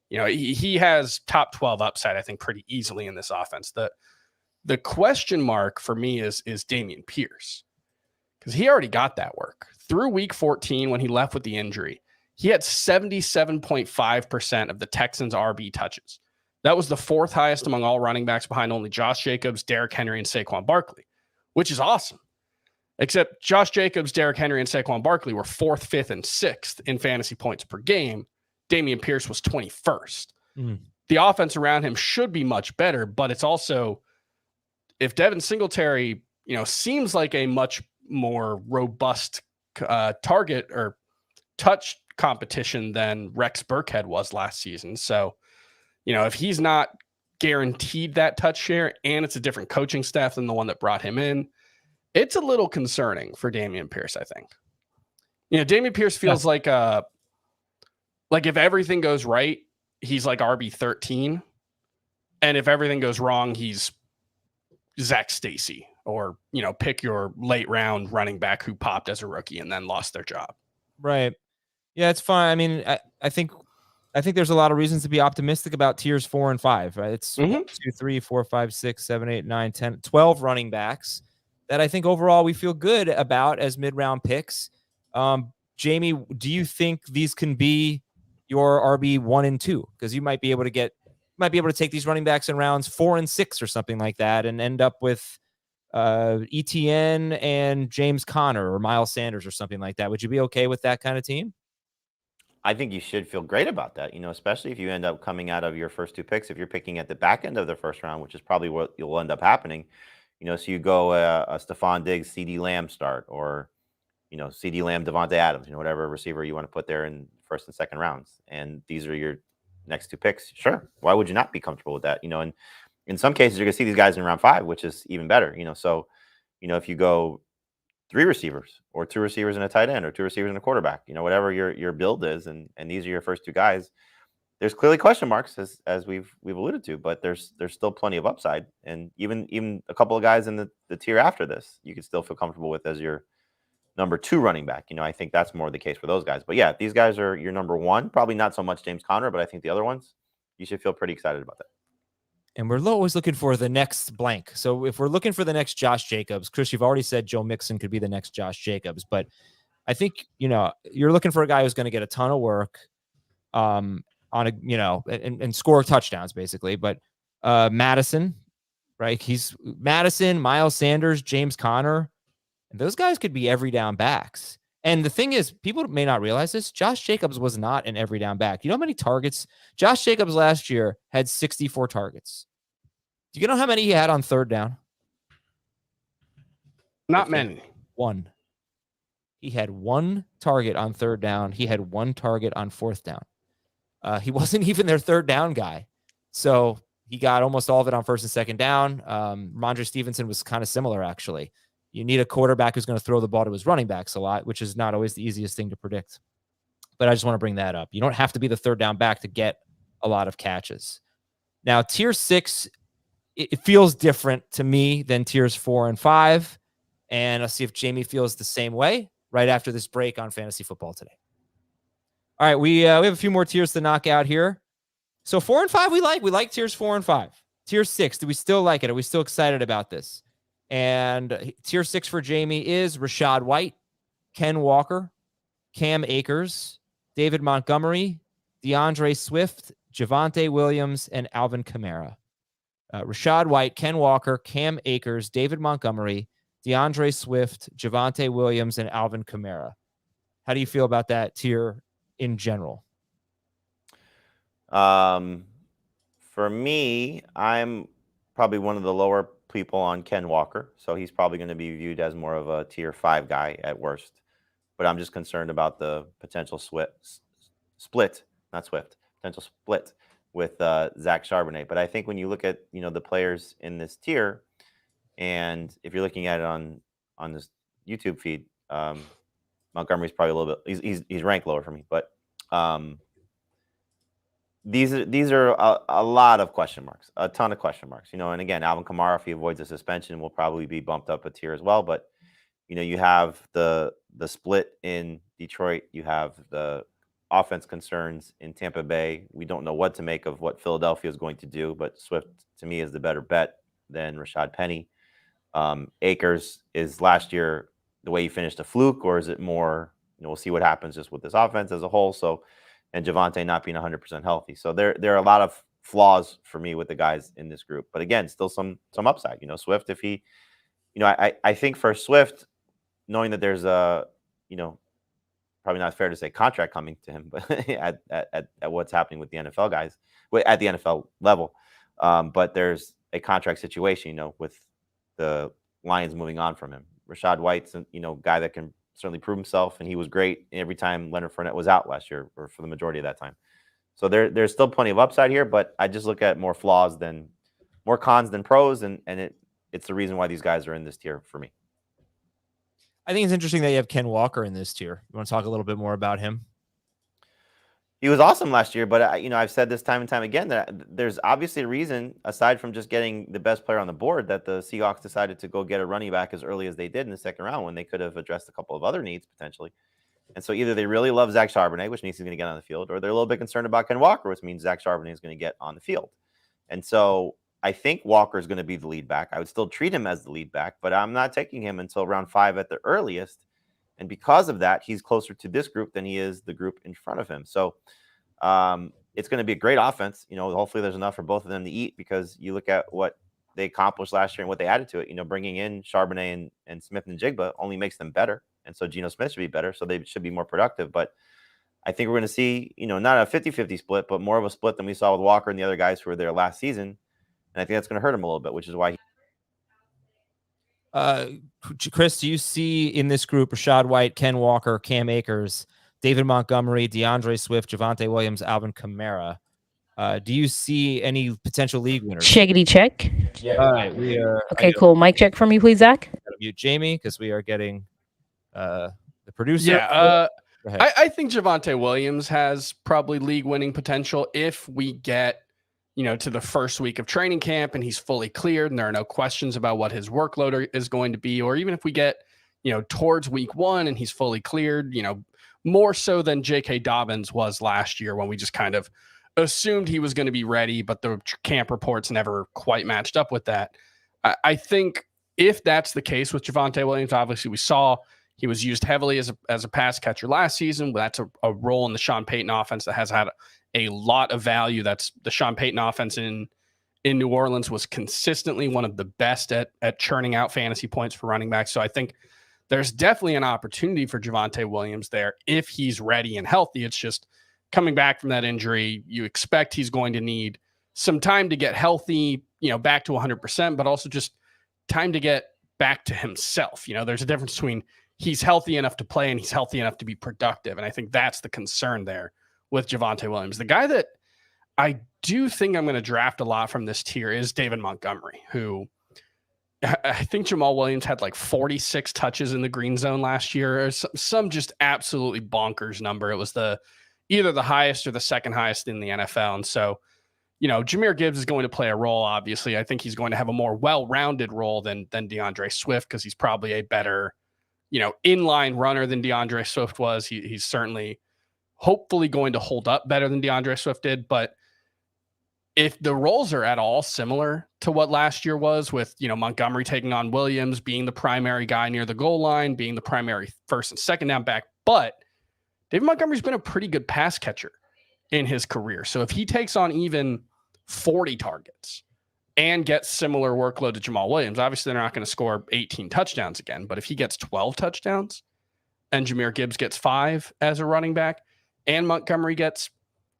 he has top 12 upside, I think, pretty easily in this offense. The question mark for me is Dameon Pierce, because he already got that work. Through week 14, when he left with the injury, he had 77.5% of the Texans' RB touches. That was the 4th highest among all running backs, behind only Josh Jacobs, Derrick Henry, and Saquon Barkley, which is awesome. Except Josh Jacobs, Derrick Henry, and Saquon Barkley were 4th, 5th, and 6th in fantasy points per game. Dameon Pierce was 21st. The offense around him should be much better, but it's also, if Devin Singletary, seems like a much more robust target or touch competition than Rex Burkhead was last season. So, if he's not guaranteed that touch share, and it's a different coaching staff than the one that brought him in, it's a little concerning for Dameon Pierce, I think. Dameon Pierce feels like if everything goes right, he's like RB13. And if everything goes wrong, he's Zach Stacy, or, pick your late round running back who popped as a rookie and then lost their job. Right. Yeah, it's fine. I mean, I think there's a lot of reasons to be optimistic about tiers 4 and 5. Right? It's 1, 2, 3, 4, 5, 6, 7, 8, 9, 10, 12 running backs that I think overall we feel good about as mid-round picks. Jamie, do you think these can be your RB 1 and 2? Because you might be able to take these running backs in rounds 4 and 6 or something like that, and end up with ETN and James Conner or Miles Sanders or something like that. Would you be okay with that kind of team? I think you should feel great about that, especially if you end up coming out of your first 2 picks, if you're picking at the back end of the first round, which is probably what you'll end up happening. So you go a Stephon Diggs, CeeDee Lamb start, or, CeeDee Lamb, Devontae Adams, whatever receiver you want to put there in first and second rounds. And these are your next 2 picks. Sure. Why would you not be comfortable with that? And in some cases, you're going to see these guys in round 5, which is even better. So, if you go 3 receivers, or 2 receivers and a tight end, or 2 receivers and a quarterback, whatever your build is, and these are your first 2 guys, there's clearly question marks, as we've alluded to, but there's still plenty of upside. And even a couple of guys in the tier after this, you can still feel comfortable with as your number 2 running back. I think that's more the case for those guys. But yeah, these guys are your number 1, probably not so much James Conner, but I think the other ones, you should feel pretty excited about that. And we're always looking for the next blank. So if we're looking for the next Josh Jacobs, Chris, you've already said Joe Mixon could be the next Josh Jacobs, but I think, you're looking for a guy who's going to get a ton of work on and score touchdowns basically. But Madison, right? He's Madison, Miles Sanders, James Conner, and those guys could be every down backs. And the thing is, people may not realize this, Josh Jacobs was not an every down back. You know how many targets? Josh Jacobs last year had 64 targets. Do you know how many he had on 3rd down? Not many. 1. He had 1 target on 3rd down. He had 1 target on 4th down. He wasn't even their 3rd down guy. So he got almost all of it on 1st and 2nd down. Ramondre Stevenson was kind of similar, actually. You need a quarterback who's going to throw the ball to his running backs a lot, which is not always the easiest thing to predict. But I just want to bring that up. You don't have to be the 3rd down back to get a lot of catches. Now, tier 6, it feels different to me than tiers 4 and 5. And I'll see if Jamie feels the same way right after this break on Fantasy Football Today. All right, we have a few more tiers to knock out here. So 4 and 5 we like tiers 4 and 5. Tier 6, do we still like it? Are we still excited about this? And tier 6 for Jamie is Rachaad White, Ken Walker, Cam Akers, David Montgomery, DeAndre Swift, Javonte Williams, and Alvin Kamara. Rachaad White, Ken Walker, Cam Akers, David Montgomery, DeAndre Swift, Javonte Williams, and Alvin Kamara. How do you feel about that tier in general? For me, I'm probably one of the lower people on Ken Walker, so he's probably going to be viewed as more of a tier 5 guy at worst. But I'm just concerned about the potential split with Zach Charbonnet. But I think when you look at the players in this tier, and if you're looking at it on this YouTube feed, Montgomery's probably a little bit he's ranked lower for me, but these are a lot of question marks, a ton of question marks, and again, Alvin Kamara, if he avoids a suspension, will probably be bumped up a tier as well. But you have the split in Detroit, you have the offense concerns in Tampa Bay. We don't know what to make of what Philadelphia is going to do, but Swift to me is the better bet than Rashad Penny. Akers, is last year the way he finished a fluke, or is it more, we'll see what happens just with this offense as a whole. So, and Javonte not being 100% healthy. So there are a lot of flaws for me with the guys in this group. But again, still some upside. Swift, if he, I think for Swift, knowing that there's a, probably not fair to say contract coming to him, but at what's happening with the NFL guys, at the NFL level. But there's a contract situation, with the Lions moving on from him. Rashad White's a guy that can certainly prove himself, and he was great every time Leonard Fournette was out last year, or for the majority of that time. So there's still plenty of upside here, but I just look at more cons than pros, and it's the reason why these guys are in this tier for me. I think it's interesting that you have Ken Walker in this tier. You want to talk a little bit more about him? He was awesome last year, but I've said this time and time again that there's obviously a reason, aside from just getting the best player on the board, that the Seahawks decided to go get a running back as early as they did in the second round, when they could have addressed a couple of other needs potentially. And so either they really love Zach Charbonnet, which means he's going to get on the field, or they're a little bit concerned about Ken Walker, which means Zach Charbonnet is going to get on the field. And so I think Walker is going to be the lead back. I would still treat him as the lead back, but I'm not taking him until round 5 at the earliest. And because of that, he's closer to this group than he is the group in front of him. So it's going to be a great offense. Hopefully there's enough for both of them to eat, because you look at what they accomplished last year and what they added to it. Bringing in Charbonnet and Smith and Jigba only makes them better. And so Geno Smith should be better, so they should be more productive. But I think we're going to see, not a 50-50 split, but more of a split than we saw with Walker and the other guys who were there last season. And I think that's going to hurt him a little bit, which is why Chris, do you see in this group Rashad White, Ken Walker, Cam Akers, David Montgomery, DeAndre Swift, Javonte Williams, Alvin Kamara? Do you see any potential league winners? Checkity check. Yeah. All right. We are. Okay, cool. Mic check for me, please, Zach. Gotta mute Jamie, because we are getting the producer. Yeah. I think Javonte Williams has probably league winning potential if we get, to the first week of training camp and he's fully cleared and there are no questions about what his workload is going to be, or even if we get, towards week 1 and he's fully cleared, more so than J.K. Dobbins was last year, when we just kind of assumed he was going to be ready, but the camp reports never quite matched up with that. I think if that's the case with Javonte Williams, obviously we saw he was used heavily as a pass catcher last season. That's a role in the Sean Payton offense that has had a lot of value. That's the Sean Payton offense in New Orleans was consistently one of the best at churning out fantasy points for running backs. So I think there's definitely an opportunity for Javonte Williams there if he's ready and healthy. It's just coming back from that injury, you expect he's going to need some time to get healthy, back to 100%, but also just time to get back to himself. There's a difference between he's healthy enough to play and he's healthy enough to be productive. And I think that's the concern there with Javonte Williams. The guy that I do think I'm going to draft a lot from this tier is David Montgomery, who I think Jamal Williams had like 46 touches in the green zone last year, or some just absolutely bonkers number. It was either the highest or the second highest in the NFL. And so, Jahmyr Gibbs is going to play a role. Obviously, I think he's going to have a more well-rounded role than DeAndre Swift, because he's probably a better, inline runner than DeAndre Swift was. He's certainly, hopefully, going to hold up better than DeAndre Swift did. But if the roles are at all similar to what last year was, with Montgomery taking on Williams, being the primary guy near the goal line, being the primary first and second down back, but David Montgomery's been a pretty good pass catcher in his career. So if he takes on even 40 targets, and get similar workload to Jamal Williams. Obviously, they're not going to score 18 touchdowns again, but if he gets 12 touchdowns and Jahmyr Gibbs gets 5 as a running back and Montgomery gets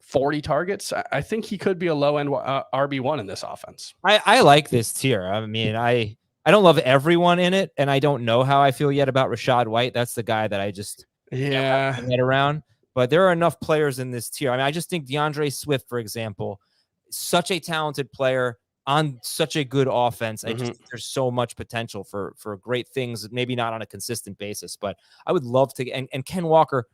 40 targets, I think he could be a low-end RB1 in this offense. I like this tier. I mean, I don't love everyone in it, and I don't know how I feel yet about Rachaad White. That's the guy that I just can't wrap my head around. But there are enough players in this tier. I mean, I just think DeAndre Swift, for example, such a talented player on such a good offense. I just think there's so much potential for great things, maybe not on a consistent basis, but I would love to. And Ken Walker,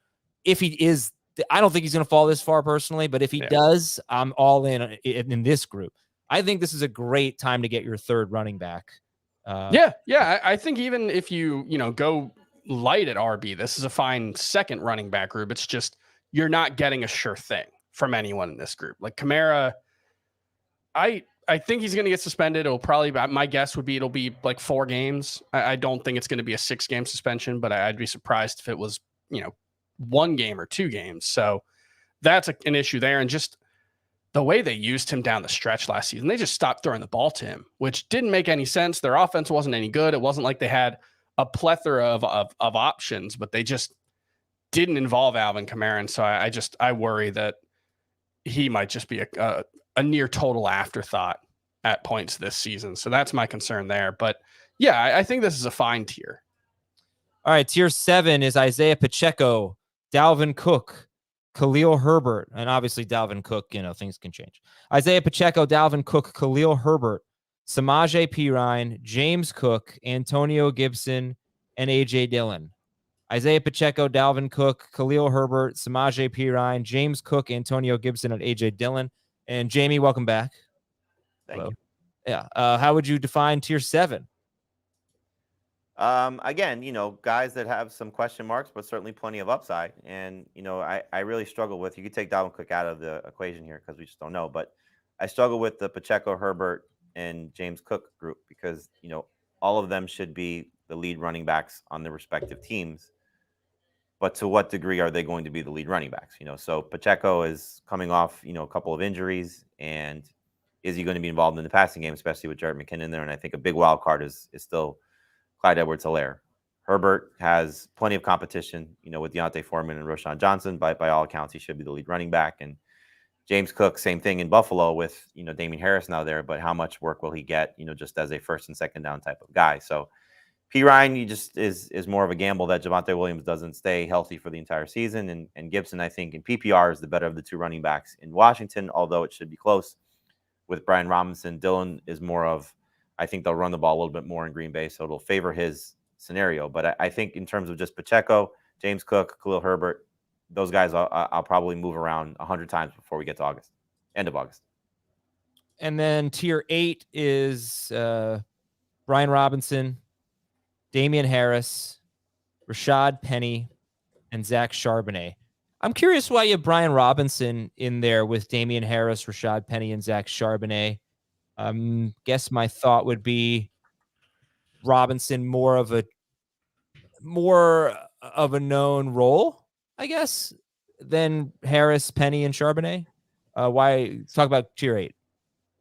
if he is, I don't think he's going to fall this far personally, but if he does, I'm all in this group. I think this is a great time to get your third running back. I think even if you go light at RB, this is a fine second running back group. It's just you're not getting a sure thing from anyone in this group. Like Kamara, I think he's going to get suspended. It'll probably, my guess would be it'll be like 4 games. I don't think it's going to be a 6-game suspension, but I'd be surprised if it was 1 game or 2 games. So that's an issue there. And just the way they used him down the stretch last season, they just stopped throwing the ball to him, which didn't make any sense. Their offense wasn't any good. It wasn't like they had a plethora of options, but they just didn't involve Alvin Kamara. And so I worry that he might just be a near total afterthought at points this season. So that's my concern there. But yeah, I think this is a fine tier. All right. Tier 7 is Isaiah Pacheco, Dalvin Cook, Khalil Herbert, and obviously Dalvin Cook, things can change. Isaiah Pacheco, Dalvin Cook, Khalil Herbert, Samaje Perine, James Cook, Antonio Gibson, and AJ Dillon. Isaiah Pacheco, Dalvin Cook, Khalil Herbert, Samaje Perine, James Cook, Antonio Gibson, and AJ Dillon. And Jamie, welcome back. Thank you. Yeah. How would you define tier 7? Again, guys that have some question marks, but certainly plenty of upside. And, I really struggle with, you could take Dalvin Cook out of the equation here because we just don't know, but I struggle with the Pacheco, Herbert, and James Cook group because, all of them should be the lead running backs on their respective teams. But to what degree are they going to be the lead running backs? So Pacheco is coming off, a couple of injuries, and is he going to be involved in the passing game, especially with Jarrett McKinnon there? And I think a big wild card is still Clyde Edwards-Helaire. Herbert has plenty of competition, with Deontay Foreman and Roschon Johnson. By all accounts, he should be the lead running back. And James Cook, same thing in Buffalo with, Damien Harris now there. But how much work will he get, just as a first and second down type of guy? So Perine, he just is more of a gamble that Javonte Williams doesn't stay healthy for the entire season. And Gibson, I think, in PPR is the better of the 2 running backs in Washington, although it should be close with Brian Robinson. Dillon is more of, I think they'll run the ball a little bit more in Green Bay, so it'll favor his scenario. But I think in terms of just Pacheco, James Cook, Khalil Herbert, those guys I'll probably move around 100 times before we get to August, end of August. And then tier 8 is Brian Robinson, Damian Harris, Rashad Penny, and Zach Charbonnet. I'm curious why you have Brian Robinson in there with Damian Harris, Rashad Penny, and Zach Charbonnet. Guess my thought would be Robinson more of a known role, I guess, than Harris, Penny, and Charbonnet. Why talk about tier 8?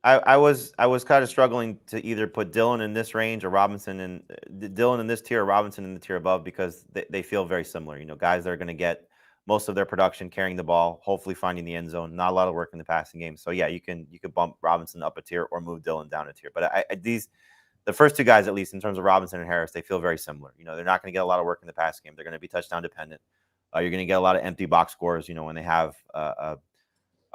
I was kind of struggling to either put Dillon in this range or Robinson in Dillon in this tier or Robinson in the tier above because they feel very similar. Guys that are going to get most of their production carrying the ball, hopefully finding the end zone, not a lot of work in the passing game. So yeah, you could bump Robinson up a tier or move Dillon down a tier. But the first 2 guys, at least in terms of Robinson and Harris, they feel very similar. They're not going to get a lot of work in the passing game. They're going to be touchdown dependent. You're going to get a lot of empty box scores, when they have a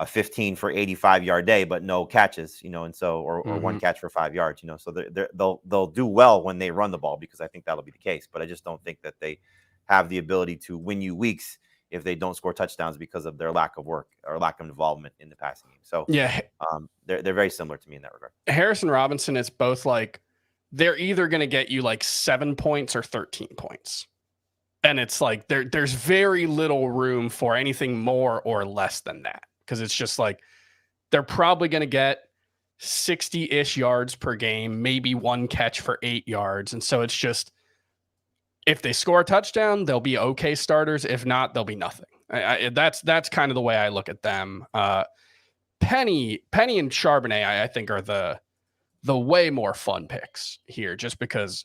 15 for 85-yard day, but no catches, and so or 1 catch for 5 yards, so they'll do well when they run the ball because I think that'll be the case. But I just don't think that they have the ability to win you weeks if they don't score touchdowns because of their lack of work or lack of involvement in the passing game. So yeah, they're very similar to me in that regard. Harrison Robinson is both like they're either going to get you like 7 points or 13 points. And it's like there's very little room for anything more or less than that. Because it's just like they're probably going to get 60-ish yards per game, maybe 1 catch for 8 yards. And so it's just, if they score a touchdown, they'll be okay starters. If not, they'll be nothing. That's kind of the way I look at them. Penny and Charbonnet, I think, are the the way more fun picks here, just because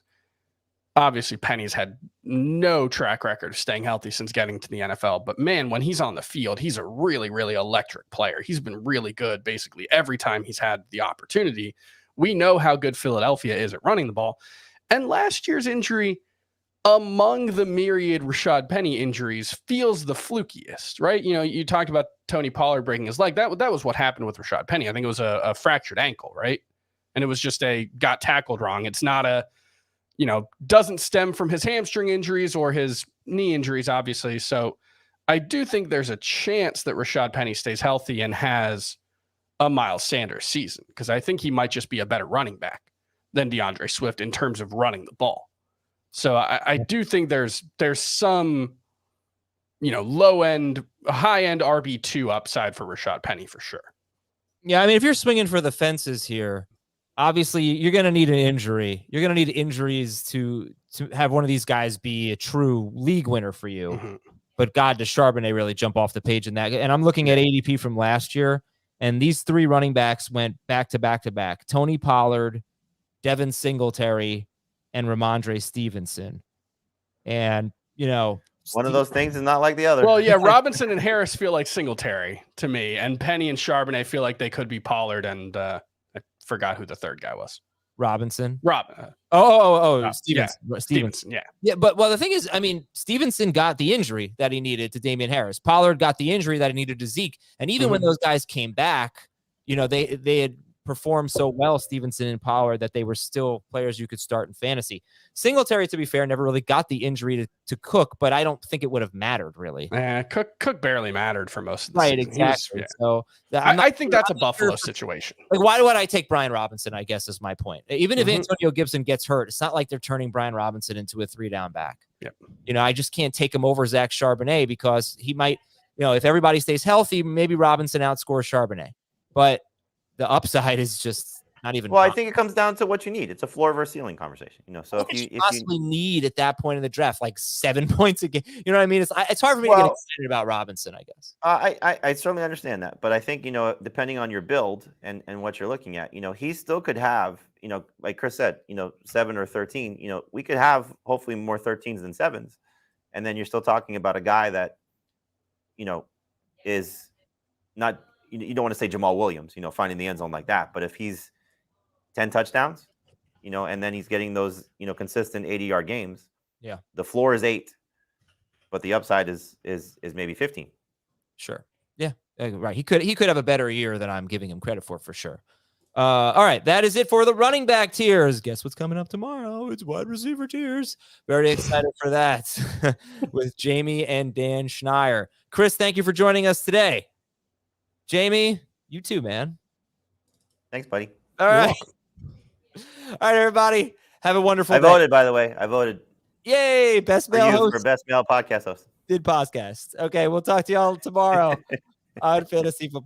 obviously Penny's had no track record of staying healthy since getting to the NFL. But man, when he's on the field, he's a really, really electric player. He's been really good basically every time he's had the opportunity. We know how good Philadelphia is at running the ball. And last year's injury, among the myriad Rashad Penny injuries, feels the flukiest, right? You know, you talked about Tony Pollard breaking his leg. That was what happened with Rashad Penny. I think it was a fractured ankle, right? And it was just got tackled wrong. It's not doesn't stem from his hamstring injuries or his knee injuries, obviously. So I do think there's a chance that Rashad Penny stays healthy and has a Miles Sanders season, because I think he might just be a better running back than DeAndre Swift in terms of running the ball. So I do think there's some, low end, high end RB2 upside for Rashad Penny for sure. Yeah, I mean, if you're swinging for the fences here, obviously you're going to need an injury. You're going to need injuries to have one of these guys be a true league winner for you. Mm-hmm. But God, does Charbonnet really jump off the page in that? And I'm looking at ADP from last year, and these three running backs went back to back to back. Tony Pollard, Devin Singletary, and Ramondre Stevenson. And, one of those things is not like the other. Well, yeah, Robinson and Harris feel like Singletary to me, and Penny and Charbonnet feel like they could be Pollard, and I forgot who the third guy was. Robinson. Stevenson. Yeah, but the thing is, I mean, Stevenson got the injury that he needed to Damian Harris. Pollard got the injury that he needed to Zeke. And even when those guys came back, they had performed so well, Stevenson and Pollard, that they were still players you could start in fantasy. Singletary, to be fair, never really got the injury to Cook, but I don't think it would have mattered really. Cook barely mattered for most of the right, season. exactly. So I think that's a Buffalo situation. Like, why would I take Brian Robinson? I guess is my point. Even if Antonio Gibson gets hurt, it's not like they're turning Brian Robinson into a 3-down back. Yep. I just can't take him over Zach Charbonnet, because he might, if everybody stays healthy, maybe Robinson outscores Charbonnet. But the upside is just not even. Well, I think it comes down to what you need. It's a floor versus ceiling conversation. So if you possibly need at that point in the draft, like 7 points a game, you know what I mean? It's hard for me to get excited about Robinson, I guess. I certainly understand that, but I think depending on your build and what you're looking at, he still could have, like Chris said, 7 or 13. We could have hopefully more 13s than 7s, and then you're still talking about a guy that, is not. You don't want to say Jamal Williams, finding the end zone like that. But if he's 10 touchdowns, and then he's getting those, consistent 80-yard games. Yeah. The floor is 8, but the upside is maybe 15. Sure. Yeah. Right. He could have a better year than I'm giving him credit for sure. All right. That is it for the running back tiers. Guess what's coming up tomorrow? It's wide receiver tiers. Very excited for that with Jamie and Dan Schneier. Chris, thank you for joining us today. Jamie, you too, man. Thanks, buddy. All right. All right, everybody. Have a wonderful day. Voted, by the way. I voted. Yay. Best male host. For best male podcast host. Did podcast. Okay. We'll talk to y'all tomorrow on Fantasy Football.